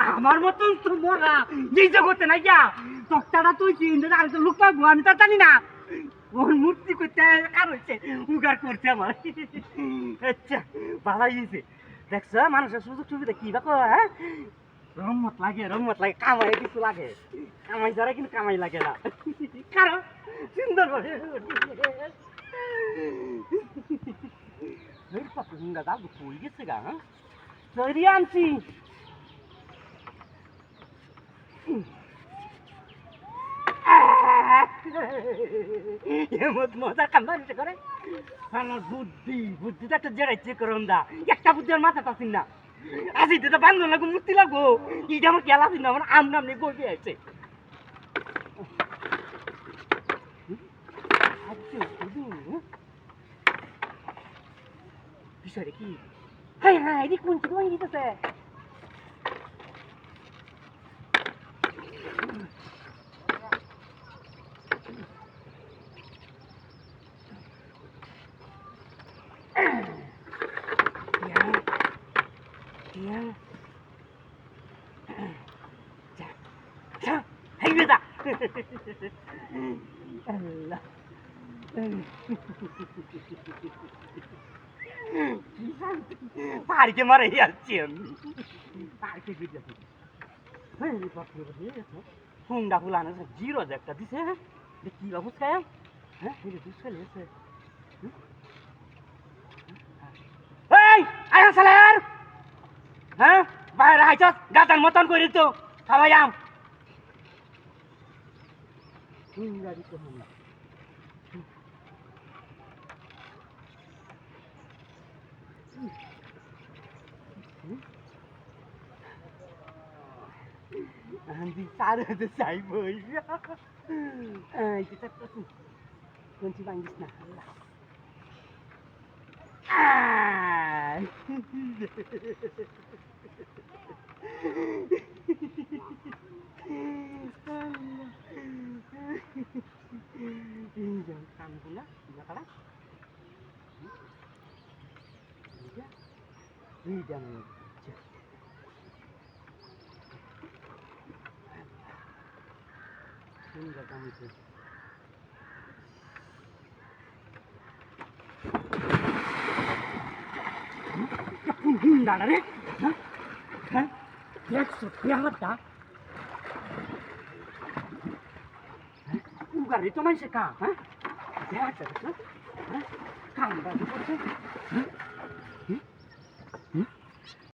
আমার মতন তো মরা এই জগতে নাই যা তক্তাটা তুই চিন্তা আর তো লোক পাবো আমি তো জানি না ওর মূর্তি করতে কার হচ্ছে উগার করছে আমার আচ্ছা ভালোই হয়েছে দেখছ মানুষের সুযোগ সুবিধা কি বা হ্যাঁ রম্মত লাগে কামাই কিছু লাগে কামাই যারা কিন্তু কামাই লাগে না কারণ সুন্দর ভাবে হুঙ্গা দাদু কই গেছে গা হ্যাঁ তৈরি আনছি মজা কান্দারিতে করে আমার বুদ্ধিটা তো জেরাইছে করুন দা একটা বুদ্ধি আর মাথা পাচ্ছি না আজি তো বান্ধব লাগবো মূর্তি লাগবো এইটা আমার খেলা আছে না আমার আম নামনে গই আছে বিষয়টা কি হ্যাঁ হ্যাঁ এদিক কোন কি দিতেছে পাড়িকে মারে যাচ্ছি আমি পাড়িকে যাচ্ছি হুন্ডা ফুলানো জিরো একটা দিছে কি বাবু খায় হ্যাঁ দুষ্কাল হয়েছে এই আয়া সালার হ্যাঁ বাইরে আইছস গাতার মতন করি তো খাওয়াই আম হুন্ডা দিতে হবে Anjing sarah ada cyber ya. Kita tuh kunci bangis nah. Jangan kamu lah, tidak kalah. Jangan. Enggak kamu itu. Enggak ada deh. Hah? Dia sudah mata. Enggak itu masih kah? Hah? Dia ada itu. Hah? Kamu ada itu. Hah?